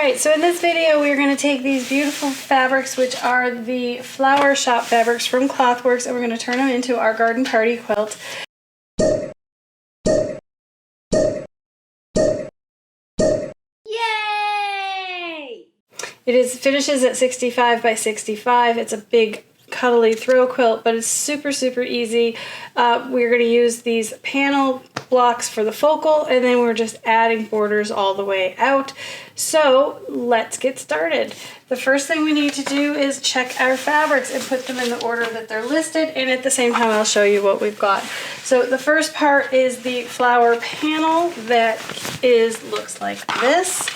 Alright, so in this video we're going to take these beautiful fabrics, which are the Flower Shop fabrics from Clothworks, and we're going to turn them into our Garden Party Quilt. Yay! It finishes at 65 by 65. It's a big cuddly throw quilt, but it's super easy. We're going to use these panel blocks for the focal, and then we're just adding borders all the way out. So let's get started. The first thing we need to do is check our fabrics and put them in the order that they're listed, and at the same time I'll show you what we've got. So the first part is the flower panel that looks like this,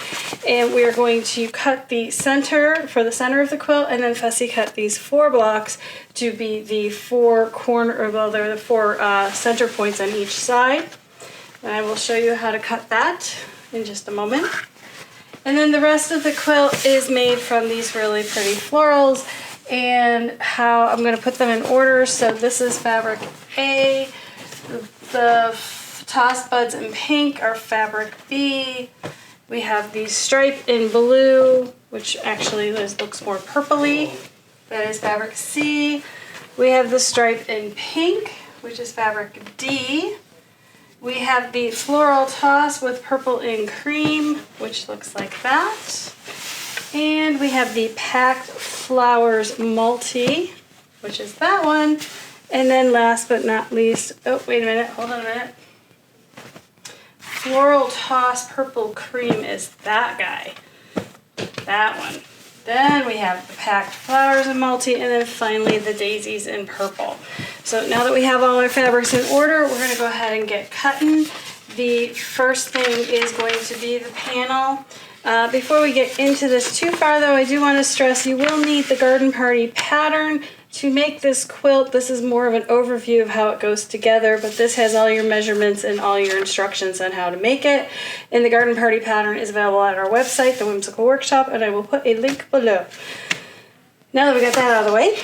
and we are going to cut the center for the center of the quilt, and then fussy cut these 4 blocks to be the 4 they're the 4 center points on each side. And I will show you how to cut that in just a moment. And then the rest of the quilt is made from these really pretty florals, and how I'm going to put them in order. So this is fabric A, the tossed buds in pink are fabric B, we have the stripe in blue, which actually looks more purpley, that is fabric C. We have the stripe in pink, which is fabric D. We have the floral toss with purple and cream, which looks like that. And we have the packed flowers multi, which is that one. And then last but not least, oh, wait a minute, hold on a minute. Floral toss purple cream is that guy, that one. Then we have the packed flowers in multi, and then finally the daisies in purple. So now that we have all our fabrics in order, we're going to go ahead and get cutting. The first thing is going to be the panel. Before we get into this too far though, I do want to stress you will need the Garden Party pattern to make this quilt. This is more of an overview of how it goes together, but this has all your measurements and all your instructions on how to make it. And the Garden Party pattern is available at our website, the Whimsical Workshop, and I will put a link below. Now that we got that out of the way,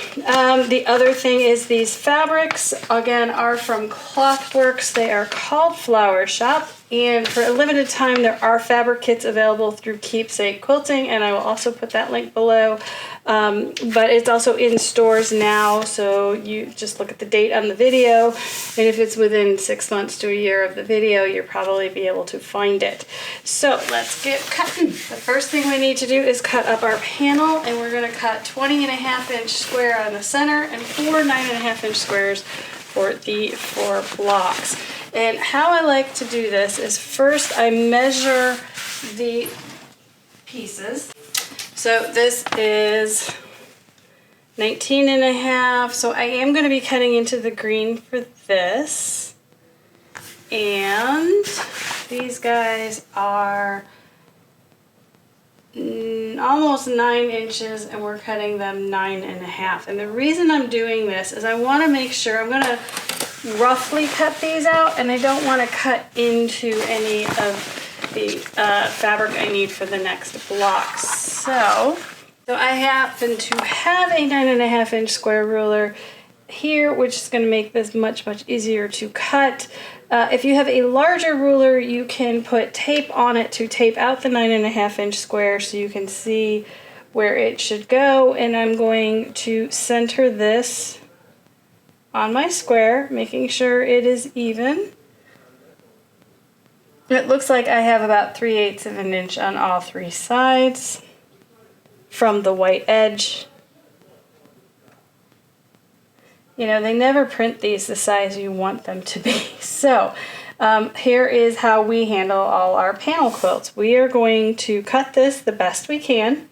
the other thing is these fabrics, again, are from Clothworks. They are called Flower Shop, and for a limited time there are fabric kits available through Keepsake Quilting, and I will also put that link below. But it's also in stores now, so you just look at the date on the video, and if it's within 6 months to a year of the video, you'll probably be able to find it. So let's get cutting. The first thing we need to do is cut up our panel, and we're going to cut 20.5-inch square on the center and 4 9.5-inch squares for the 4 blocks. And how I like to do this is first I measure the pieces. So this is 19.5, so I am going to be cutting into the green for this. And these guys are almost 9 inches, and we're cutting them 9.5. And the reason I'm doing this is I want to make sure, I'm going to roughly cut these out, and I don't want to cut into any of the fabric I need for the next blocks. So I happen to have a 9.5-inch square ruler here, which is going to make this much easier to cut. If you have a larger ruler, you can put tape on it to tape out the 9.5-inch square so you can see where it should go. And I'm going to center this on my square, making sure it is even. It looks like I have about 3/8 of an inch on all 3 sides from the white edge. You know, they never print these the size you want them to be. So here is how we handle all our panel quilts. We are going to cut this the best we can.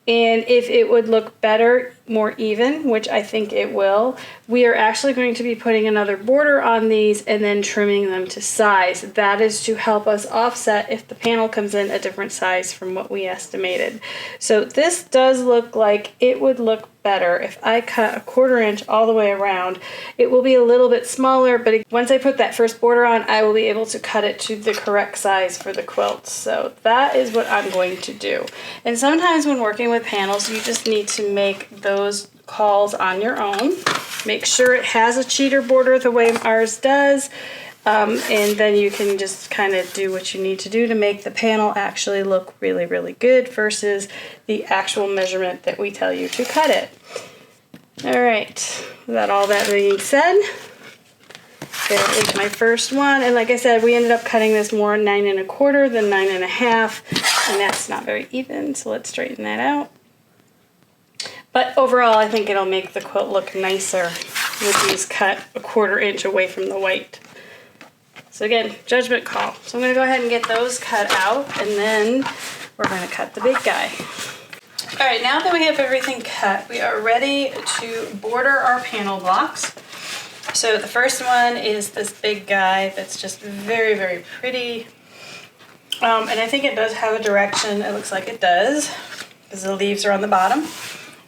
And if it would look better, more even, which I think it will, we are actually going to be putting another border on these and then trimming them to size. That is to help us offset if the panel comes in a different size from what we estimated. So this does look like it would look better if I cut a 1/4 inch all the way around. It will be a little bit smaller, but once I put that first border on, I will be able to cut it to the correct size for the quilt. So that is what I'm going to do. And sometimes when working with panels, you just need to make those calls on your own. Make sure it has a cheater border the way ours does. And then you can just kind of do what you need to do to make the panel actually look really, really good versus the actual measurement that we tell you to cut it. All right, without all that being said, there is my first one. And like I said, we ended up cutting this more 9 1/4 than 9 1/2, and that's not very even, so let's straighten that out. But overall, I think it'll make the quilt look nicer with these cut 1/4 inch away from the white. So again, judgment call. So I'm going to go ahead and get those cut out, and then we're going to cut the big guy. All right, now that we have everything cut, we are ready to border our panel blocks. So the first one is this big guy that's just very, very pretty. And I think it does have a direction. It looks like it does, because the leaves are on the bottom.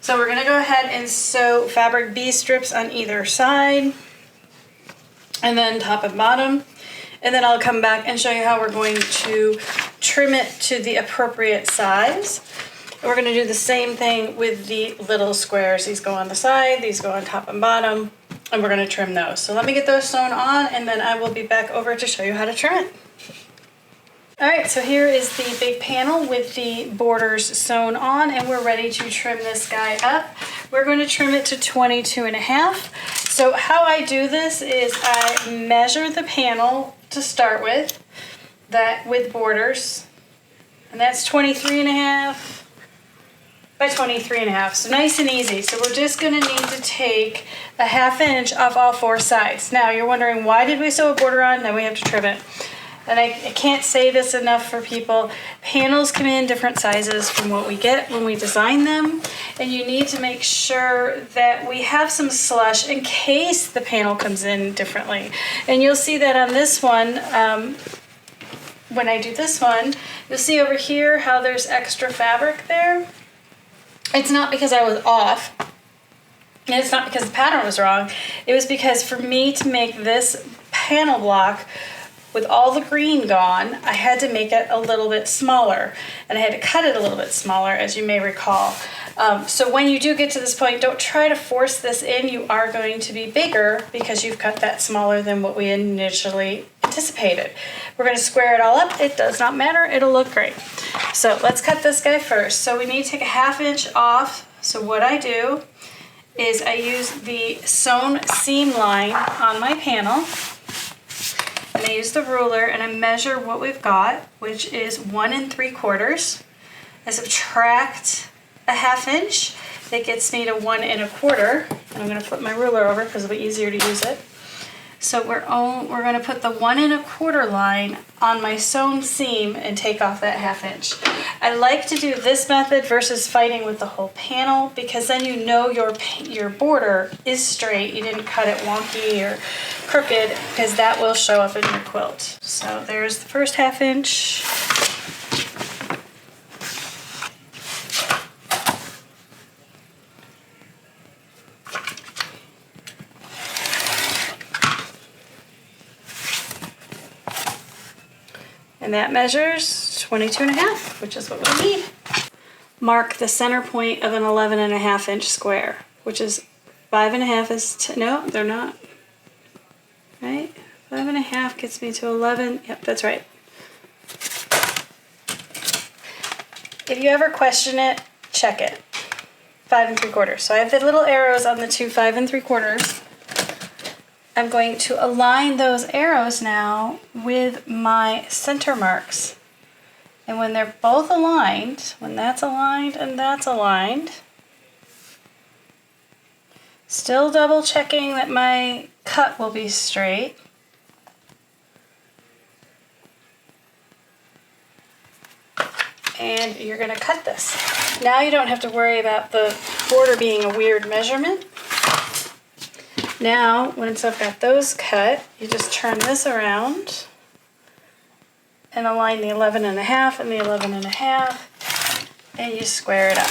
So we're going to go ahead and sew fabric B strips on either side, and then top and bottom. And then I'll come back and show you how we're going to trim it to the appropriate size. We're going to do the same thing with the little squares. These go on the side, these go on top and bottom, and we're going to trim those. So let me get those sewn on, and then I will be back over to show you how to trim it. All right, so here is the big panel with the borders sewn on, and we're ready to trim this guy up. We're going to trim it to 22 1/2. So how I do this is I measure the panel to start with, that with borders, and that's 23 1/2 by 23 1/2. So nice and easy. So we're just going to need to take a 1/2 inch off all 4 sides. Now you're wondering, why did we sew a border on? Now we have to trim it. And I can't say this enough for people. Panels come in different sizes from what we get when we design them. And you need to make sure that we have some slush in case the panel comes in differently. And you'll see that on this one, when I do this one, you'll see over here how there's extra fabric there. It's not because I was off. And it's not because the pattern was wrong. It was because for me to make this panel block with all the green gone, I had to make it a little bit smaller, and I had to cut it a little bit smaller, as you may recall. So when you do get to this point, don't try to force this in. You are going to be bigger because you've cut that smaller than what we initially anticipated. We're going to square it all up. It does not matter. It'll look great. So let's cut this guy first. So we need to take a 1/2 inch off. So what I do is I use the sewn seam line on my panel, and I use the ruler and I measure what we've got, which is 1 3/4. I subtract a 1/2 inch. That gets me to 1 1/4. And I'm going to flip my ruler over because it'll be easier to use it. So we're going to put the 1 1/4 line on my sewn seam and take off that 1/2 inch. I like to do this method versus fighting with the whole panel, because then you know your border is straight. You didn't cut it wonky or crooked, because that will show up in your quilt. So there's the first 1/2 inch. And that measures 22 1/2, which is what we need. Mark the center point of an 11 1/2 inch square, which is 5 1/2 is, no, they're not. Right? 5 1/2 gets me to 11. Yep, that's right. If you ever question it, check it. 5 3/4. So I have the little arrows on the two 5 3/4. I'm going to align those arrows now with my center marks. And when they're both aligned, when that's aligned and that's aligned, still double checking that my cut will be straight. And you're going to cut this. Now you don't have to worry about the border being a weird measurement. Now, once I've got those cut, you just turn this around and align the 11 1/2 and the 11 1/2, and you square it up,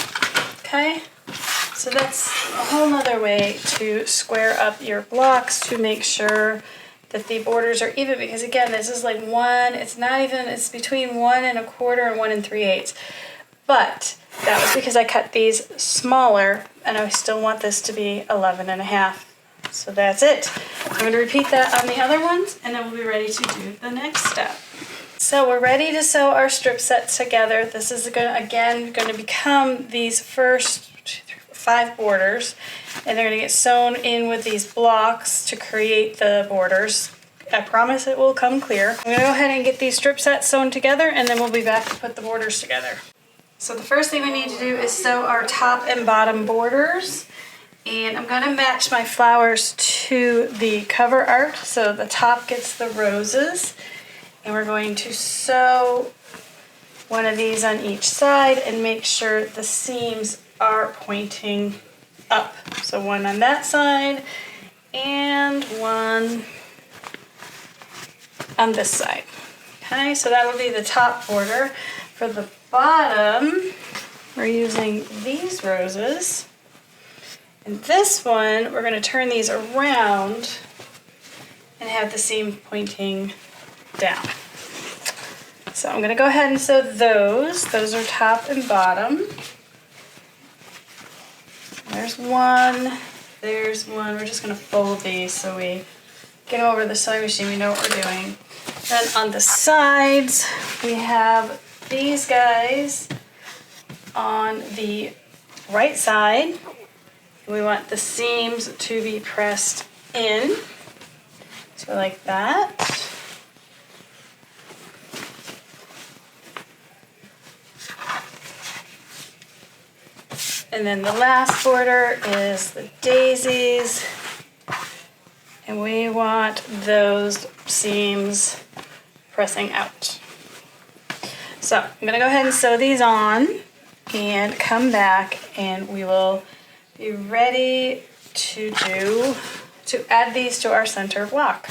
okay? So that's a whole nother way to square up your blocks to make sure that the borders are even, because again, this is like it's not even, it's between 1 1/4 and 1 3/8. But that was because I cut these smaller, and I still want this to be 11 1/2. So that's it. I'm going to repeat that on the other ones, and then we'll be ready to do the next step. So we're ready to sew our strip sets together. This is going to become these first 5 borders, and they're going to get sewn in with these blocks to create the borders. I promise it will come clear. I'm going to go ahead and get these strip sets sewn together, and then we'll be back to put the borders together. So the first thing we need to do is sew our top and bottom borders. And I'm going to match my flowers to the cover art. So the top gets the roses. And we're going to sew one of these on each side and make sure the seams are pointing up. So one on that side and one on this side. Okay, so that will be the top border. For the bottom, we're using these roses. And this one, we're going to turn these around and have the seam pointing down. So I'm going to go ahead and sew those. Those are top and bottom. There's one. There's one. We're just going to fold these so we get over the sewing machine. We know what we're doing. Then on the sides, we have these guys on the right side. We want the seams to be pressed in. So like that. And then the last border is the daisies. And we want those seams pressing out. So I'm going to go ahead and sew these on and come back, and we will be ready to add these to our center block.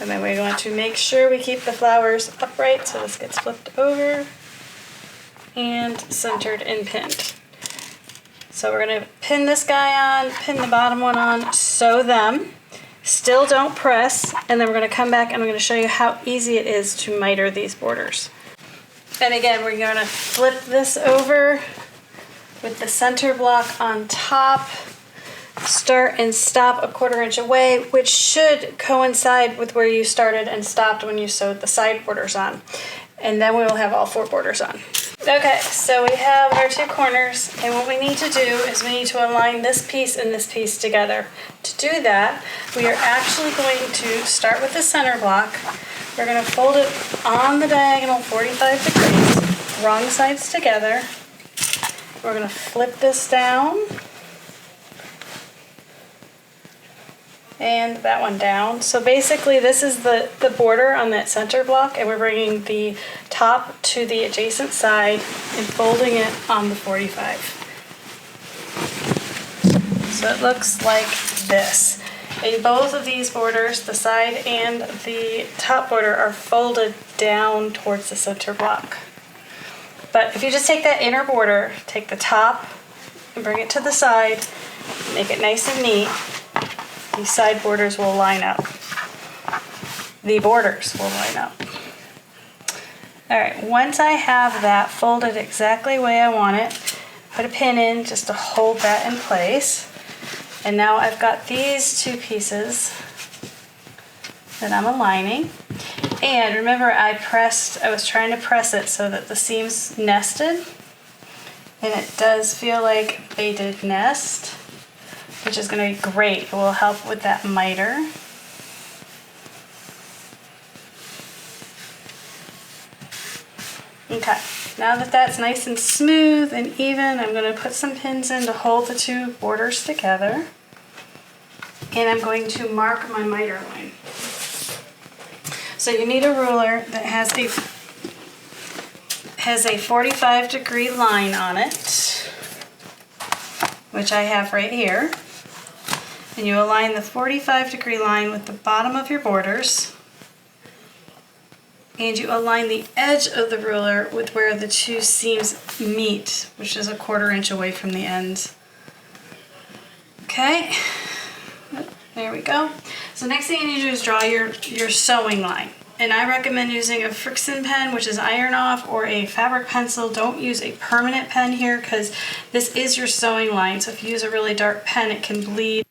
And then we want to make sure we keep the flowers upright, so this gets flipped over and centered and pinned. So we're going to pin this guy on, pin the bottom one on, sew them. Still don't press, and then we're going to come back and I'm going to show you how easy it is to miter these borders. And again, we're going to flip this over with the center block on top. Start and stop a 1/4 inch away, which should coincide with where you started and stopped when you sewed the side borders on. And then we will have all 4 borders on. Okay, so we have our 2 corners, and what we need to do is we need to align this piece and this piece together. To do that, we are actually going to start with the center block. We're going to fold it on the diagonal 45 degrees. wrong sides together. We're going to flip this down. And that one down. So basically this is the border on that center block, and we're bringing the top to the adjacent side and folding it on the 45. So it looks like this. And both of these borders, the side and the top border, are folded down towards the center block. But if you just take that inner border, take the top and bring it to the side, make it nice and neat, these side borders will line up. The borders will line up. All right, once I have that folded exactly the way I want it, put a pin in just to hold that in place. And now I've got these two pieces that I'm aligning. And remember, I was trying to press it so that the seams nested. And it does feel like they did nest, which is going to be great. It will help with that miter. Okay, now that that's nice and smooth and even, I'm going to put some pins in to hold the two borders together. And I'm going to mark my miter line. So you need a ruler that has a 45-degree line on it, which I have right here. And you align the 45-degree line with the bottom of your borders. And you align the edge of the ruler with where the two seams meet, which is a 1/4 inch away from the ends. Okay, there we go. So next thing you need to do is draw your sewing line. And I recommend using a Frixion pen, which is iron off, or a fabric pencil. Don't use a permanent pen here because this is your sewing line. So if you use a really dark pen, it can bleed.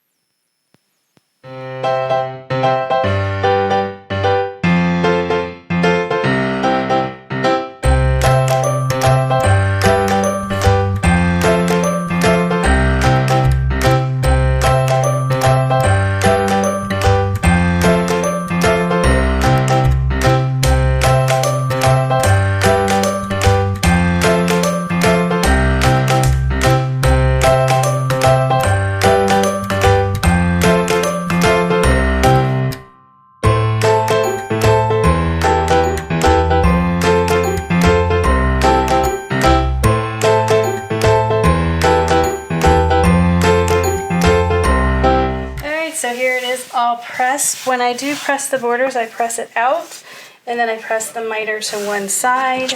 So here it is all pressed. When I do press the borders, I press it out and then I press the miter to one side,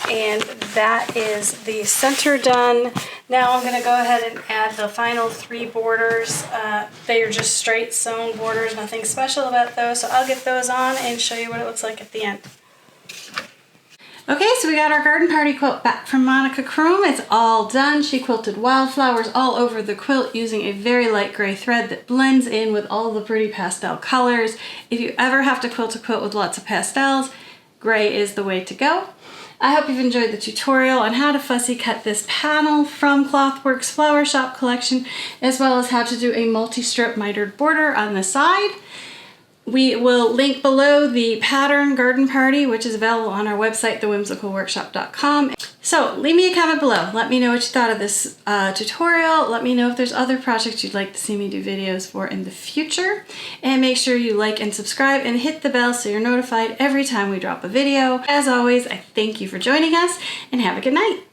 and that is the center done. Now I'm going to go ahead and add the final 3 borders. They are just straight sewn borders, nothing special about those. So I'll get those on and show you what it looks like at the end. Okay, so we got our garden party quilt back from Monica Kroom. It's all done. She quilted wildflowers all over the quilt using a very light gray thread that blends in with all the pretty pastel colors. If you ever have to quilt a quilt with lots of pastels, gray is the way to go. I hope you've enjoyed the tutorial on how to fussy cut this panel from Clothworks Flower Shop collection, as well as how to do a multi-strip mitered border on the side. We will link below the pattern Garden Party, which is available on our website, thewhimsicalworkshop.com. So leave me a comment below. Let me know what you thought of this tutorial. Let me know if there's other projects you'd like to see me do videos for in the future. And make sure you like and subscribe and hit the bell so you're notified every time we drop a video. As always, I thank you for joining us and have a good night.